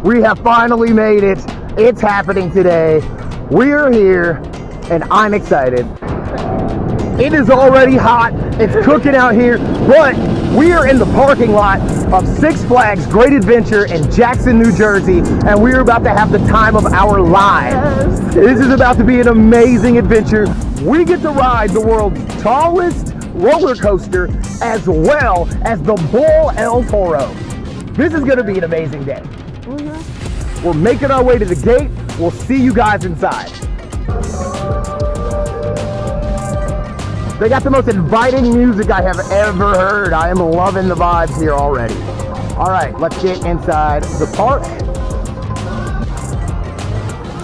We have finally made it. It's happening today. We are here, and I'm excited. It is already hot. It's cooking out here, but we are in the parking lot of Six Flags Great Adventure in Jackson, New Jersey, and we're about to have the time of our lives. This is about to be an amazing adventure. We get to ride the world's tallest roller coaster as well as the Bull El Toro. This is going to be an amazing day. We're making our way to the gate. We'll see you guys inside. They got the most inviting music I have ever heard. I am loving the vibes here already. All right, let's get inside the park.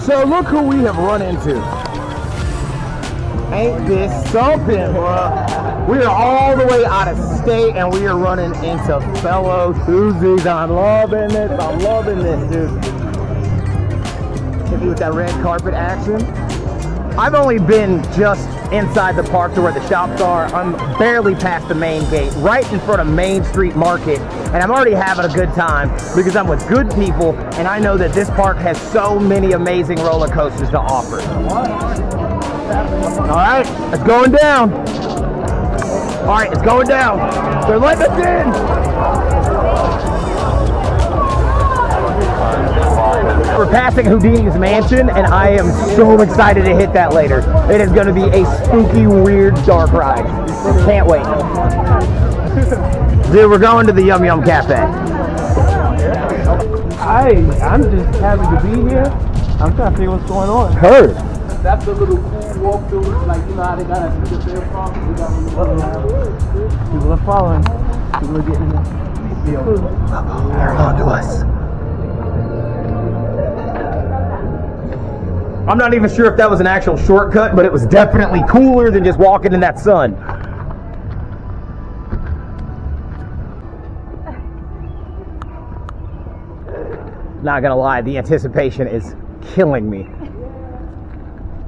So look who we have run into. Ain't this something, bro? We are all the way out of state and we are running into fellow Tuesdays. I'm loving this. I'm loving this, dude. Hit me with that red carpet action. I've only been just inside the park to where the shops are. I'm barely past the main gate, right in front of Main Street Market, and I'm already having a good time because I'm with good people, and I know that this park has so many amazing roller coasters to offer. All right, it's going down. All right, it's going down. They're letting us in. We're passing Houdini's mansion, and I am so excited to hit that later. It is going to be a spooky, weird, dark ride. Can't wait. Dude, we're going to the Yum Yum Cafe. I'm just happy to be here. I'm trying to figure what's going on. Heard. That's the little cool walkthrough, like, you know how they got to get there from? People are following. People are getting there. They're on to us. I'm not even sure if that was an actual shortcut, but it was definitely cooler than just walking in that sun. Not gonna lie, the anticipation is killing me.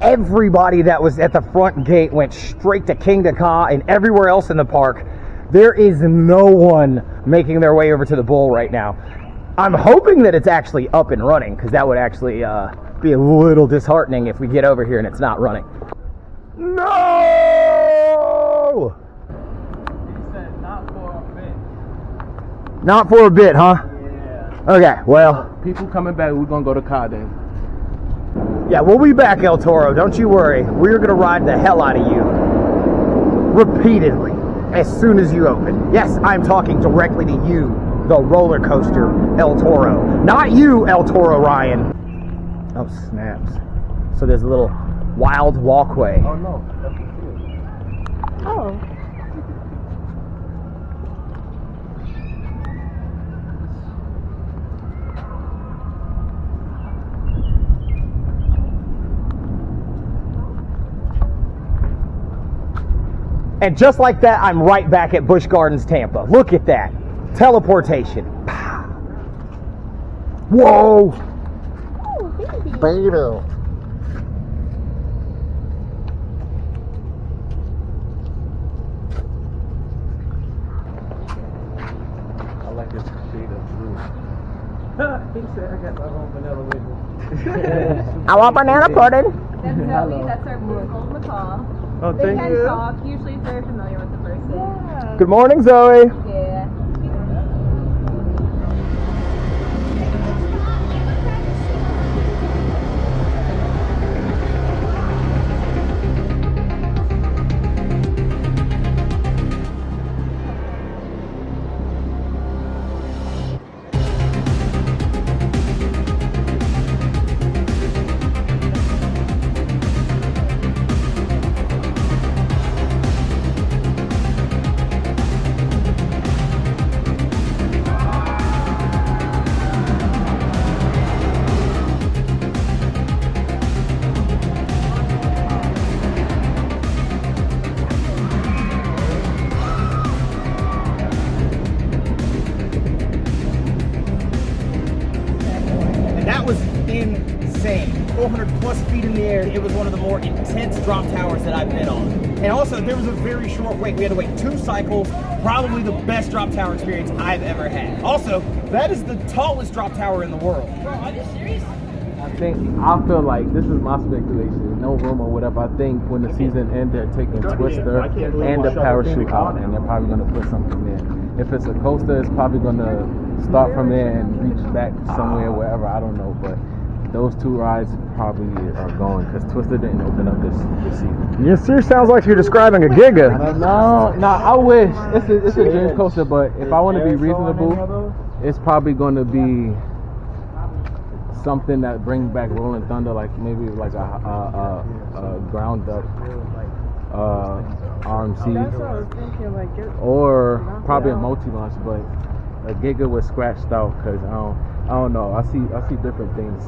Everybody that was at the front gate went straight to Kingda Ka and everywhere else in the park. There is no one making their way over to the Bull right now. I'm hoping that it's actually up and running, because that would actually be a little disheartening if we get over here and it's not running. No! He said not for a bit. Not for a bit, huh? Yeah. Okay, well. People coming back, we're going to go to Ka then. Yeah, we'll be back, El Toro. Don't you worry. We're going to ride the hell out of you. Repeatedly. As soon as you open. Yes, I'm talking directly to you, the roller coaster, El Toro. Not you, El Toro Ryan. Oh, snaps. So there's a little wild walkway. Oh, no. Oh. And just like that, I'm right back at Busch Gardens, Tampa. Look at that. Teleportation. Whoa. Oh, baby. Baby. I like this shade of blue. He said I got my own vanilla label. I want banana pudding. That's Zoe, that's our blue gold macaw. Oh, They thank can you. talk, usually if they're familiar with the person. Yeah. Good morning, Zoe. Yeah. 400 plus feet in the air. It was one of the more intense drop towers that I've been on. And also, there was a very short wait. We had to wait 2 cycles. Probably the best drop tower experience I've ever had. Also, that is the tallest drop tower in the world. Bro, are you serious? I feel like, this is my speculation, no rumor or whatever. I think when the season ends, they're taking Twister and the parachute out, and they're probably going to put something there. If it's a coaster, it's probably going to start from there and reach back somewhere, wherever, I don't know. But those 2 rides probably are going, because Twister didn't open up this season. Yes, sir. Sounds like you're describing a Giga. No, I wish. It's a dream coaster, but if I want to be reasonable, it's probably going to be something that brings back Rolling Thunder, like maybe like a ground up RMC, That's what I was thinking, like or probably a multi-launch, but a Giga was scratched out because I don't know. I see different things,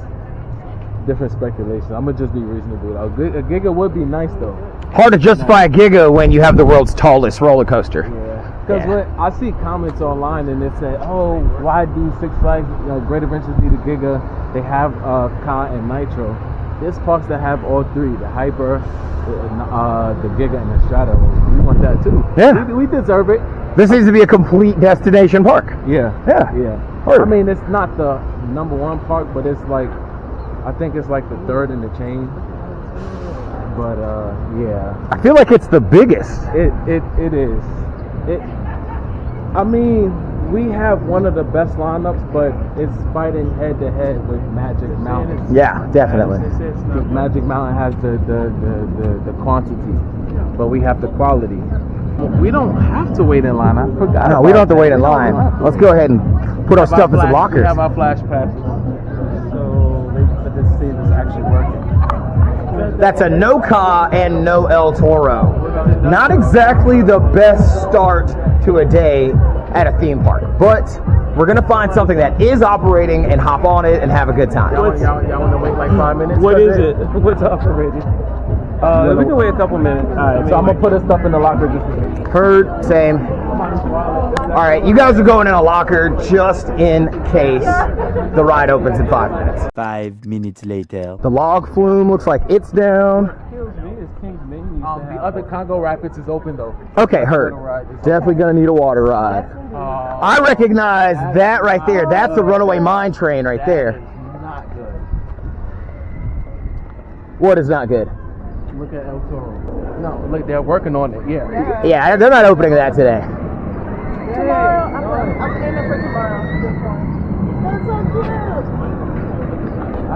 different speculation. I'm gonna just be reasonable. A Giga would be nice though. Hard to justify a Giga when you have the world's tallest roller coaster. Because when I see comments online and it say, "Oh, why do Six Flags, Great Adventures need a Giga? They have Ka and Nitro." There's parks that have all 3: the Hyper, the Giga, and the Strata. We want that too. Yeah, we deserve it. This needs to be a complete destination park. Yeah. Word. I mean, it's not the #1 park, but it's like, I think it's like the 3rd in the chain. But yeah, I feel like it's the biggest. it is. I mean, we have one of the best lineups, but it's fighting head to head with Magic Mountain. Yeah, definitely. Magic Mountain has the quantity, but we have the quality. We don't have to wait in line. I forgot. No, we don't have to wait in line. Let's go ahead and put our stuff in some lockers. We have our flash passes, so let's see if it's actually working. That's a no Ka and no El Toro. Not exactly the best start to a day at a theme park, but we're gonna find something that is operating and hop on it and have a good time. Y'all want to wait like 5 minutes? What is it? What's operating? We can wait a couple minutes. All right, so I'm gonna put this stuff in the locker just in case. Heard, same. All right, you guys are going in a locker just in case the ride opens in 5 minutes. 5 minutes later. The log flume looks like it's down. The other Congo Rapids is open though. Okay, heard. Definitely gonna need a water ride. I recognize that right there. That's the runaway mine train right there. Not good. What is not good? Look at El Toro. No, look, they're working on it. Yeah. Yeah, they're not opening that today. tomorrow. I'm in it for tomorrow. That's so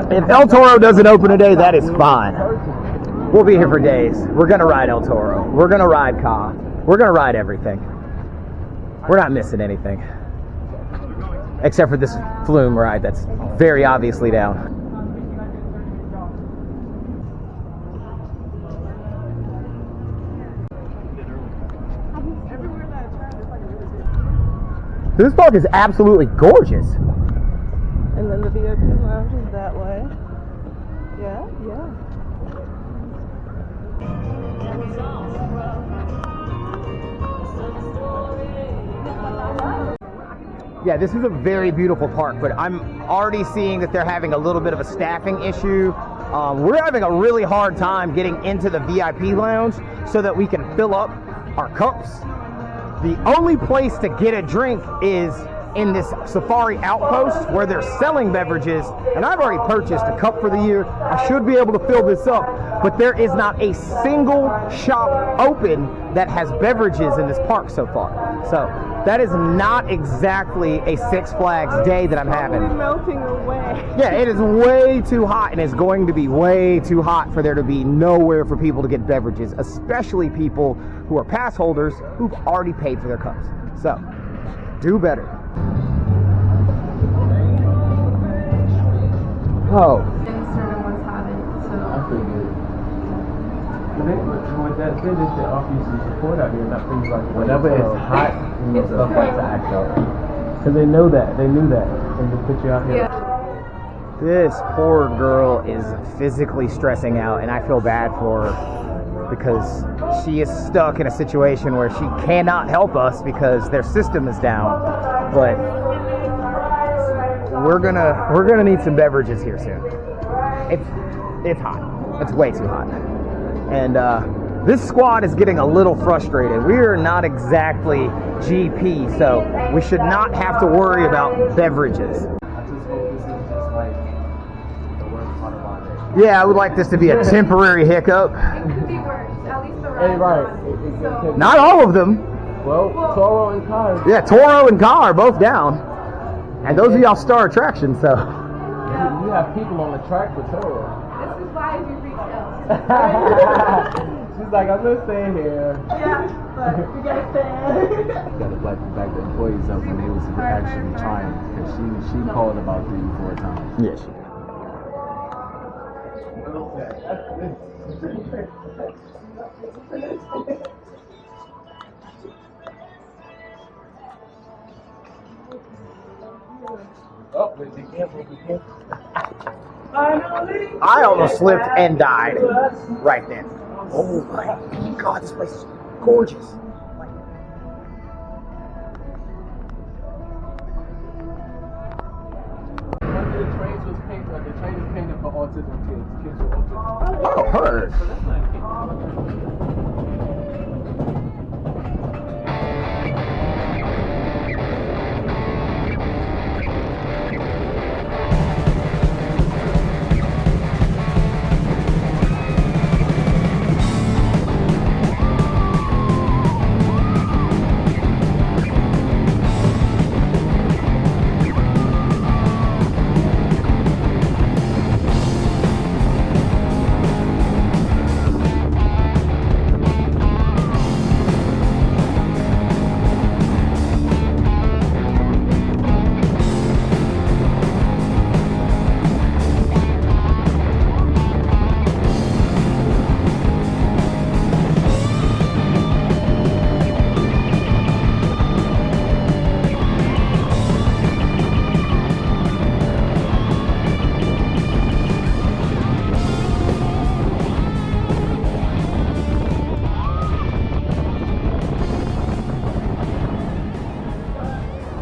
cute. If El Toro doesn't open today, that is fine. We'll be here for days. We're gonna ride El Toro. We're gonna ride Ka. We're gonna ride everything. We're not missing anything. Except for this flume ride that's very obviously down. This park is absolutely gorgeous. And then the VIP lounge is that way. Yeah, yeah. Yeah, this is a very beautiful park, but I'm already seeing that they're having a little bit of a staffing issue. We're having a really hard time getting into the VIP lounge so that we can fill up our cups. The only place to get a drink is in this Safari Outpost where they're selling beverages, and I've already purchased a cup for the year. I should be able to fill this up, but there is not a single shop open that has beverages in this park so far. So that is not exactly a Six Flags day that I'm having. It's melting away. Yeah, it is way too hot, and it's going to be way too hot for there to be nowhere for people to get beverages, especially people who are pass holders who've already paid for their cups. So, do better. Oh. I figured. With that said, they should offer you some support out here, not things like whenever it's hot, stuff like to act out. Because they know that, they knew that, and they put you out here. This poor girl is physically stressing out, and I feel bad for her because she is stuck in a situation where she cannot help us because their system is down. But we're gonna need some beverages here soon. It's hot. It's way too hot. And this squad is getting a little frustrated. We are not exactly GP, so we should not have to worry about beverages. I just hope this is just like the worst part about it. Yeah, I would like this to be a temporary hiccup. It could be worse. At least the Hey, right. So, Not all of them. Well, Toro and Kai. Yeah, Toro and Ka are both down. And those are y'all star attractions, so. You have people on the track for Toro. this is why you reached out. She's like, I'm gonna stay here. Yeah, but you gotta stay. You gotta back the employees up when they was actually trying, because she called about 3-4 times. Yes. Oh, but be careful, be careful. I almost slipped and died right then. Oh my God, this place is gorgeous. The trains was painted, the train is painted for autism kids with autism. Oh, heard. So that's nice.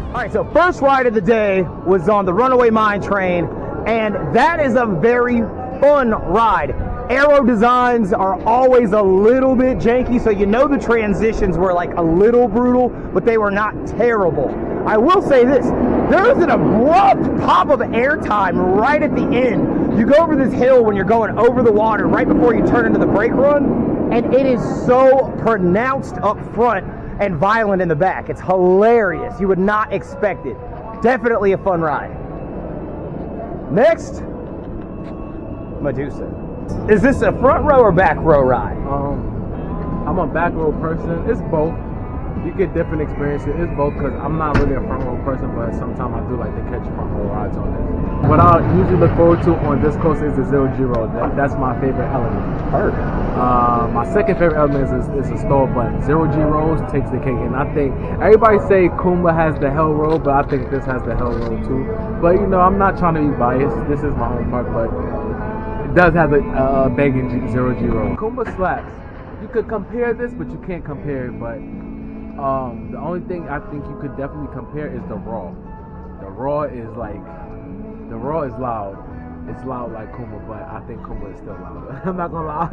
All right, so first ride of the day was on the Runaway Mine train, and that is a very fun ride. Aero designs are always a little bit janky, so you know the transitions were like a little brutal, but they were not terrible. I will say this, there's an abrupt pop of airtime right at the end. You go over this hill when you're going over the water right before you turn into the brake run, and it is so pronounced up front and violent in the back. It's hilarious. You would not expect it. Definitely a fun ride. Next, Medusa. Is this a front row or back row ride? I'm a back row person. It's both. You get different experiences. It's both, because I'm not really a front row person, but sometimes I do like to catch front row rides on this. What I usually look forward to on this coaster is the 0G road. That's my favorite element. Heard. My second favorite element is a stall button. 0G roads takes the cake, and I think everybody say Kumba has the hell road, but I think this has the hell road too. But you know, I'm not trying to be biased. This is my own part, but it does have a banging 0G road. Kumba slaps. You could compare this, but you can't compare it. But the only thing I think you could definitely compare is the raw. The raw is loud. It's loud like Kumba, but I think Kumba is still louder. I'm not gonna lie.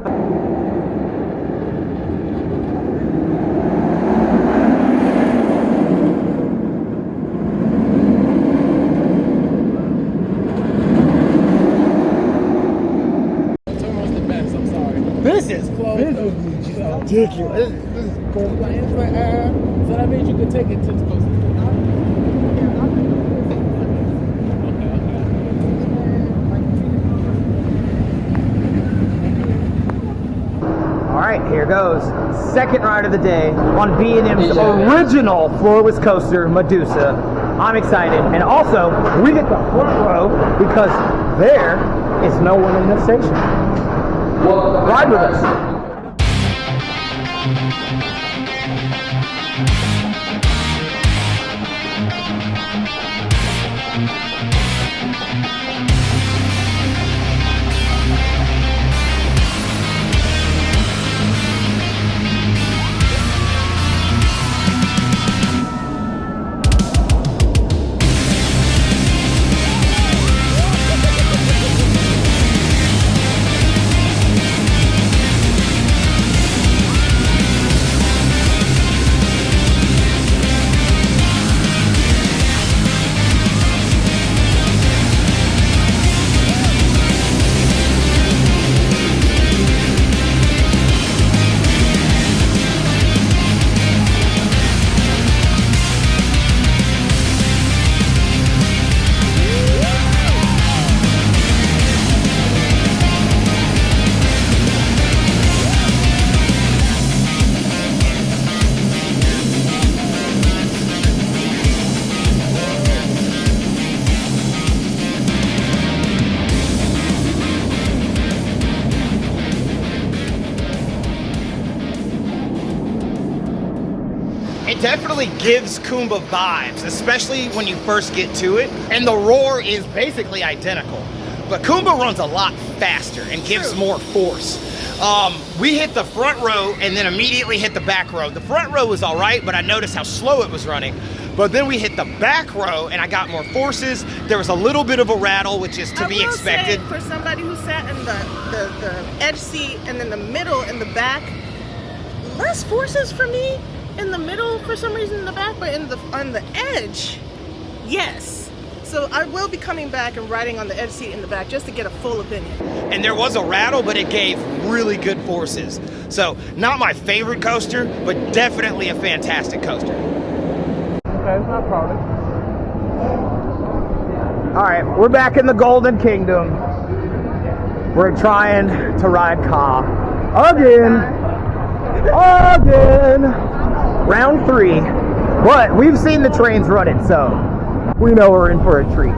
Toro's the best, I'm sorry. This is Ridiculous. ridiculous. This is cool. So that means you could take it to the coast. All right, here goes. Second ride of the day on B&M's original floorless coaster, Medusa. I'm excited. And also, we get the front row because there is no one in the station. Ride with us. definitely gives Kumba vibes, especially when you first get to it. And the roar is basically identical. But Kumba runs a lot faster and gives more force. We hit the front row and then immediately hit the back row. The front row was all right, but I noticed how slow it was running. But then we hit the back row and I got more forces. There was a little bit of a rattle, which is to be expected. Say, for somebody who sat in the edge seat and in the middle and the back, less forces for me in the middle for some reason in the back, but on the edge, yes. So I will be coming back and riding on the edge seat in the back just to get a full opinion. And there was a rattle, but it gave really good forces. So not my favorite coaster, but definitely a fantastic coaster. Okay, it's not a problem. All right, we're back in the Golden Kingdom. We're trying to ride Ka again. Round 3. But we've seen the trains run it, so we know we're in for a treat.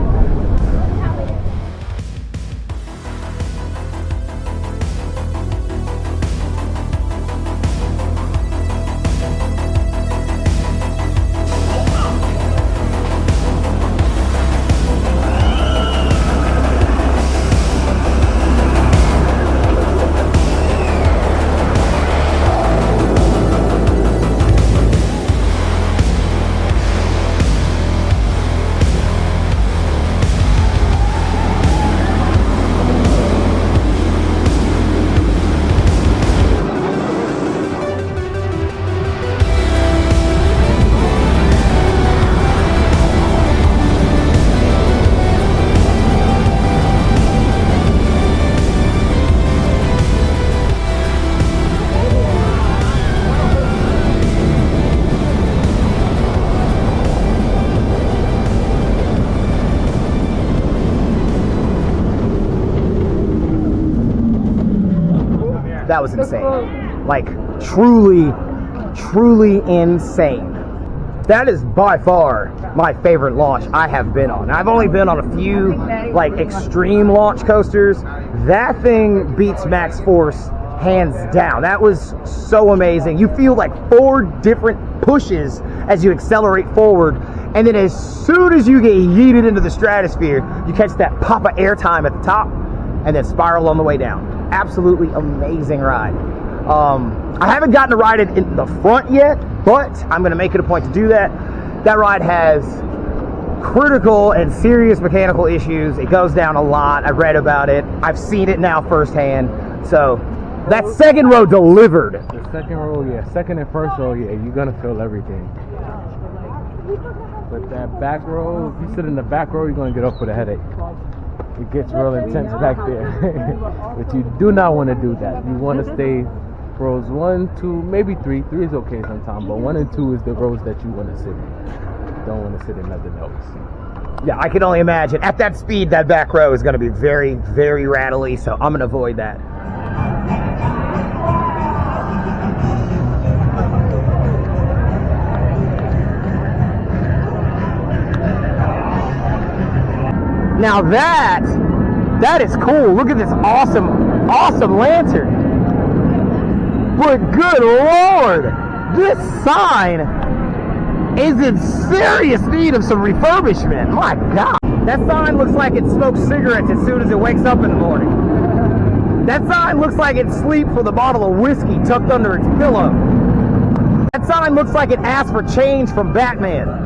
That was insane. Like, truly insane. That is by far my favorite launch I have been on. I've only been on a few, like, extreme launch coasters. That thing beats Max Force hands down. That was so amazing. You feel like 4 different pushes as you accelerate forward, and then as soon as you get yeeted into the stratosphere, you catch that pop of airtime at the top, and then spiral on the way down. Absolutely amazing ride. I haven't gotten to ride it in the front yet, but I'm going to make it a point to do that. That ride has critical and serious mechanical issues. It goes down a lot. I've read about it. I've seen it now firsthand. So that second row delivered. The second row, yeah. Second and first row, yeah. You're going to feel everything. But that back row, if you sit in the back row, you're going to get up with a headache. It gets real intense back there. But you do not want to do that. You want to stay rows 1, 2, maybe 3. 3 is okay sometimes, but 1 and 2 is the rows that you want to sit in. You don't want to sit in nothing else. Yeah, I can only imagine. At that speed, that back row is going to be very, very rattly, so I'm going to avoid that. Now that is cool. Look at this awesome lantern. But good Lord, this sign is in serious need of some refurbishment. My God. That sign looks like it smokes cigarettes as soon as it wakes up in the morning. That sign looks like it sleeps with a bottle of whiskey tucked under its pillow. That sign looks like it asked for change from Batman.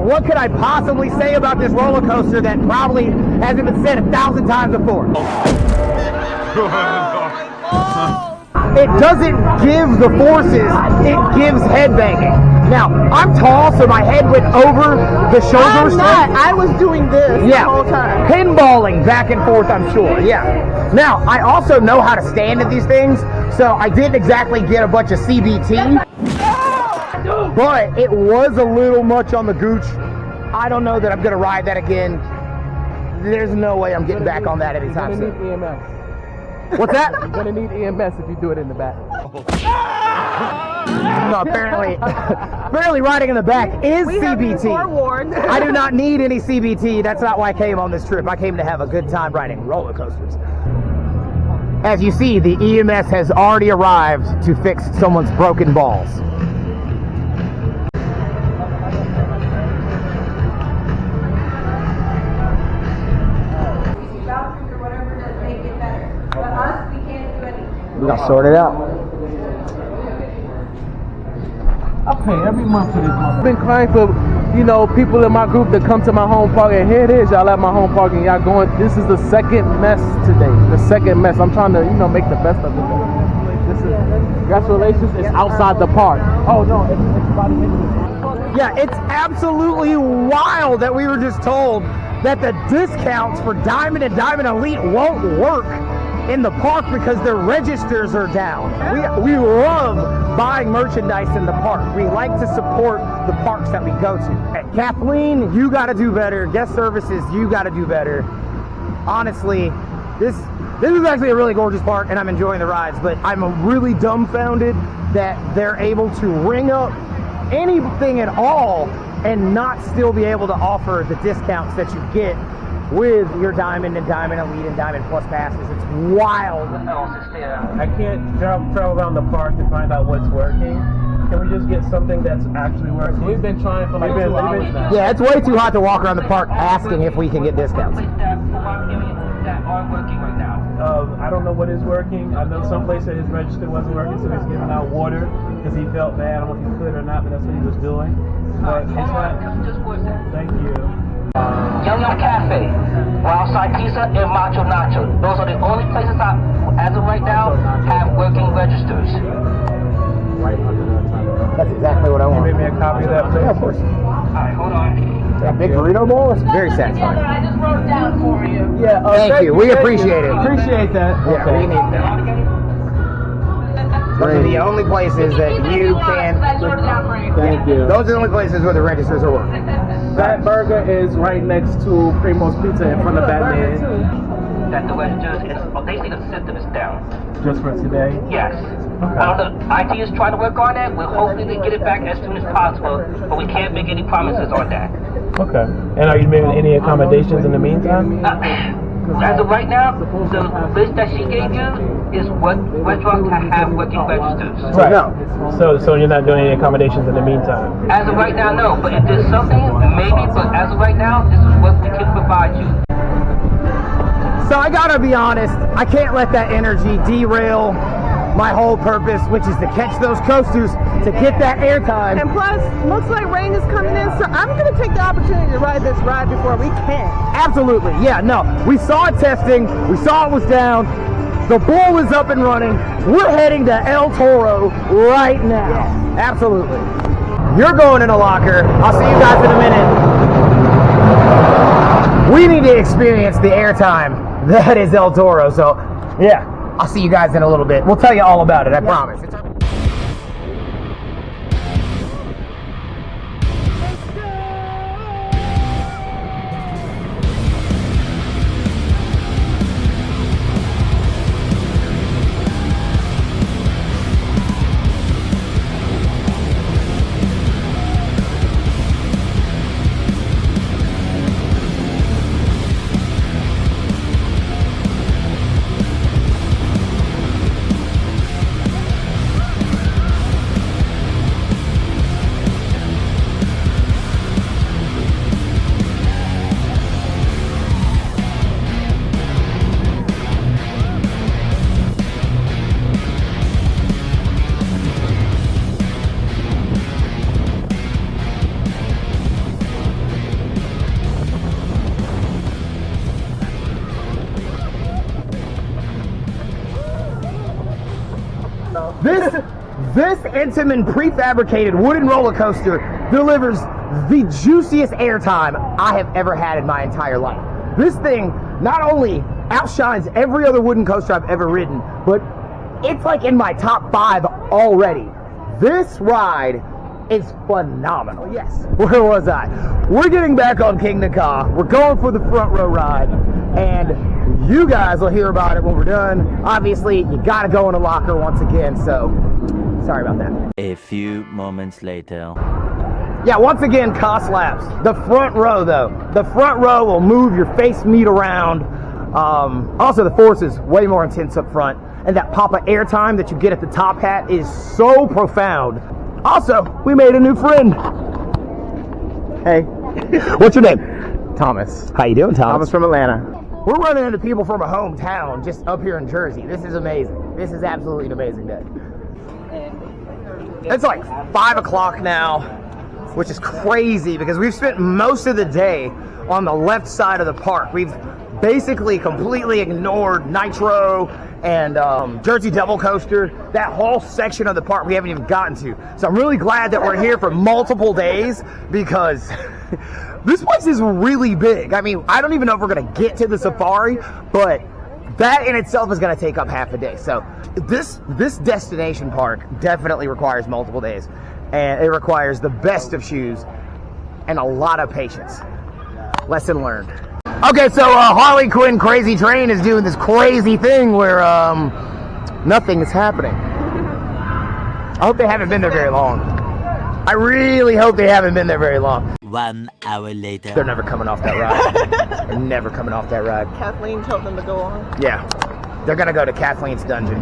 what could I possibly say about this roller coaster that probably hasn't been said 1,000 times before? It doesn't give the forces, it gives head banging. Now, I'm tall, so my head went over the shoulder I'm strap. not. I was doing this the whole time. Pinballing back and forth, I'm sure. Yeah. Now, I also know how to stand at these things, so I didn't exactly get a bunch of CBT, but it was a little much on the gooch. I don't know that I'm going to ride that again. There's no way I'm getting back on that anytime You're soon. gonna need EMS. What's that? You're gonna need EMS if you do it in the back. No, apparently riding in the back is We have been CBT. forewarned. I do not need any CBT. That's not why I came on this trip. I came to have a good time riding roller coasters. As you see, the EMS has already arrived to fix someone's broken balls. Vouchers or whatever to make it better. But us, we can't do anything. We gotta sort it out. I pay every month for this month. I've been crying for, people in my group that come to my home park, and here it is, y'all at my home park, and y'all going, this is the second mess today. The second mess. I'm trying to, make the best of it. This is, guest relations is outside the park. Oh, no, it's about to hit me. Yeah, it's absolutely wild that we were just told that the discounts for Diamond and Diamond Elite won't work in the park because their registers are down. We love buying merchandise in the park. We like to support the parks that we go to. Hey, Kathleen, you gotta do better. Guest services, you gotta do better. Honestly, this is actually a really gorgeous park and I'm enjoying the rides, but I'm really dumbfounded that they're able to ring up anything at all and not still be able to offer the discounts that you get with your Diamond and Diamond Elite and Diamond Plus passes. It's wild. I can't travel around the park to find out what's working. Can we just get something that's actually working? We've been trying for like 2 hours now. Yeah, it's way too hot to walk around the park asking if we can get discounts. I don't know what is working. I know some place that his register wasn't working, so he's giving out water because he felt bad. I don't know if he could or not, but that's what he was doing. But it's not. Thank you. Yum Yum Cafe, Wild Side Pizza, and Macho Nacho. Those are the only places as of right now, have working registers. That's exactly what I Can you want. make me a copy of that, please? Yeah, of course. Alright, hold on. That big burrito bowl is very satisfying. I just wrote it down for you. Yeah. Thank you. We appreciate it. Appreciate that. Yeah, we need that. Those are the only places that you can. I wrote it down for you. Thank you. Those are the only places where the registers are working. That burger is right next to Primo's Pizza in front of Batman. That the registers is basically the system is down. Just for today. Yes. The IT is trying to work on that. We'll hopefully get it back as soon as possible, but we can't make any promises on that. Okay. And are you making any accommodations in the meantime? As of right now, the list that she gave you is what restaurants have working registers. Right. No. So you're not doing any accommodations in the meantime? As of right now, no. But if there's something, maybe. But as of right now, this is what we can provide you. So I gotta be honest, I can't let that energy derail my whole purpose, which is to catch those coasters, to get that airtime. And plus, looks like rain is coming in, so I'm going to take the opportunity to ride this ride before we can. Absolutely, yeah, no. We saw it testing, we saw it was down, the bull is up and running, we're heading to El Toro right now. Yeah. Absolutely. You're going in a locker, I'll see you guys in a minute. We need to experience the airtime that is El Toro, so yeah. I'll see you guys in a little bit. We'll tell you all about it, I promise. This Intamin prefabricated wooden roller coaster delivers the juiciest airtime I have ever had in my entire life. This thing not only outshines every other wooden coaster I've ever ridden, but it's like in my top 5 already. This ride is phenomenal. Yes. Where was I? We're getting back on Kingda Ka. We're going for the front row ride, and you guys will hear about it when we're done. Obviously, you gotta go in a locker once again, so sorry about that. A few moments later. Yeah, once again, cost laps. The front row, though. The front row will move your face meat around. Also, the force is way more intense up front. And that pop-up airtime that you get at the top hat is so profound. Also, we made a new friend. Hey. What's your name? Thomas. How you doing, Thomas? Thomas from Atlanta. We're running into people from a hometown just up here in Jersey. This is amazing. This is absolutely an amazing day. It's like 5 o'clock now, which is crazy because we've spent most of the day on the left side of the park. We've basically completely ignored Nitro and Jersey Devil Coaster. That whole section of the park we haven't even gotten to. So I'm really glad that we're here for multiple days because this place is really big. I mean, I don't even know if we're going to get to the safari, but that in itself is going to take up half a day. So this destination park definitely requires multiple days, and it requires the best of shoes and a lot of patience. Lesson learned. Okay, so Harley Quinn Crazy Train is doing this crazy thing where nothing is happening. I hope they haven't been there very long. I really hope they haven't been there very long. 1 hour later. They're never coming off that ride. They're never coming off that ride. Kathleen told them to go on. Yeah, they're gonna go to Kathleen's dungeon.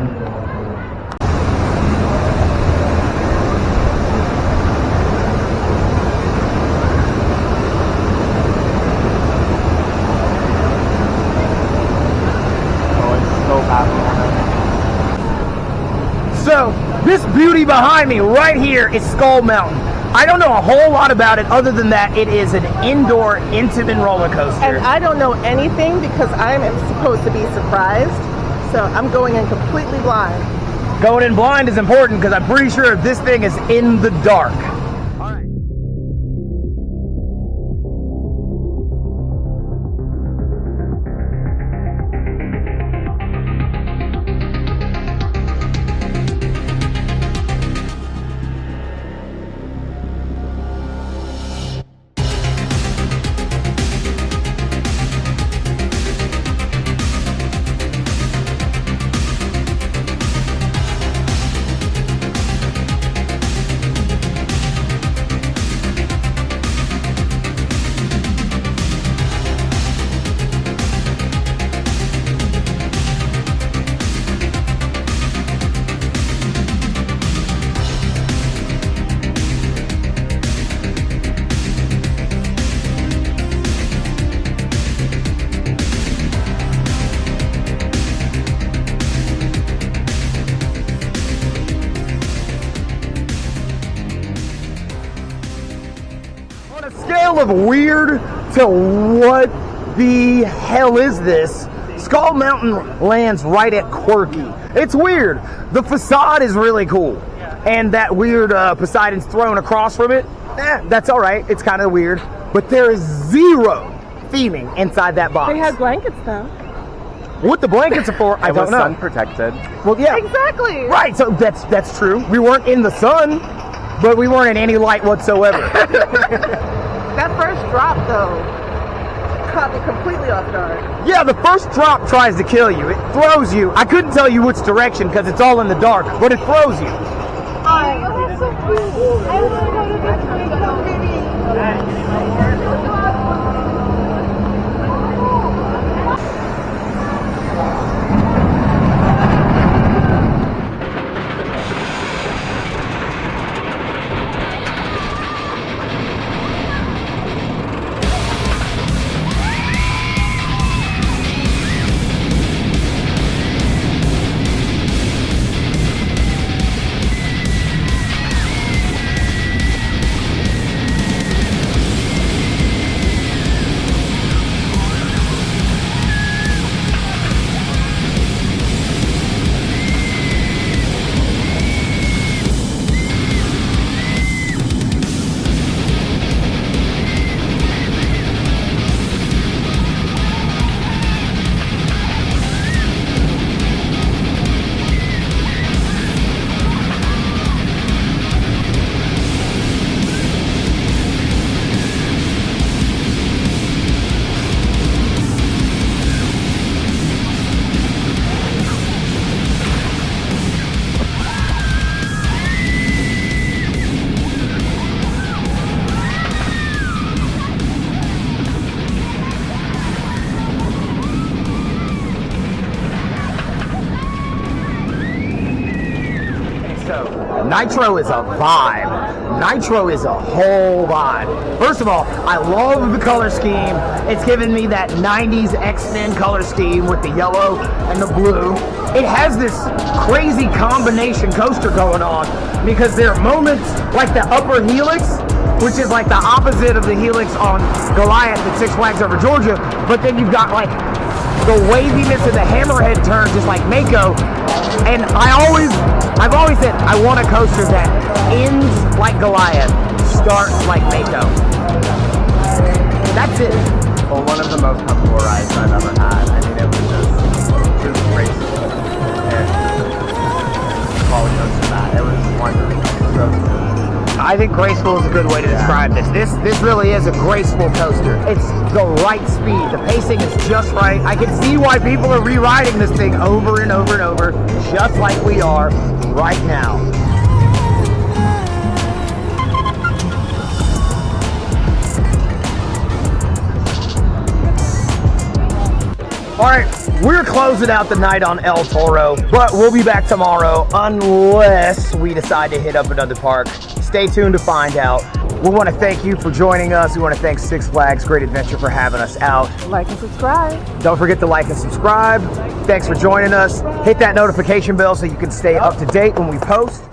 So, this beauty behind me right here is Skull Mountain. I don't know a whole lot about it other than that it is an indoor Intamin roller coaster. And I don't know anything because I'm supposed to be surprised. So I'm going in completely blind. Going in blind is important because I'm pretty sure this thing is in the dark. All right. Of weird to what the hell is this? Skull Mountain lands right at quirky. It's weird. The facade is really cool. And that weird Poseidon's throne across from it, that's all right. It's kind of weird. But there is zero theming inside that box. They had blankets though. What the blankets are for, I don't know. Sun protected. Well, yeah. Exactly. Right, so that's true. We weren't in the sun, but we weren't in any light whatsoever. That first drop, though, caught me completely off guard. Yeah, the first drop tries to kill you. It throws you. I couldn't tell you which direction because it's all in the dark, but it throws you. Oh, that's so cute. I want to go to this place so many. Nitro is a vibe. Nitro is a whole vibe. First of all, I love the color scheme. It's giving me that 90s X-Men color scheme with the yellow and the blue. It has this crazy combination coaster going on because there are moments like the upper helix, which is like the opposite of the helix on Goliath at Six Flags Over Georgia, but then you've got like the waviness of the hammerhead turn just like Mako. And I've always said I want a coaster that ends like Goliath, starts like Mako. That's it. Well, one of the most comfortable rides I've ever had. I mean, it was just graceful. And roller coaster that. It was wonderful. So smooth. I think graceful is a good way to describe this. This really is a graceful coaster. It's the right speed. The pacing is just right. I can see why people are rewriting this thing over and over and over, just like we are right now. All right, we're closing out the night on El Toro, but we'll be back tomorrow unless we decide to hit up another park. Stay tuned to find out. We want to thank you for joining us. We want to thank Six Flags Great Adventure for having us out. Like and subscribe. Don't forget to like and subscribe. Thanks for joining us. Hit that notification bell so you can stay up to date when we post.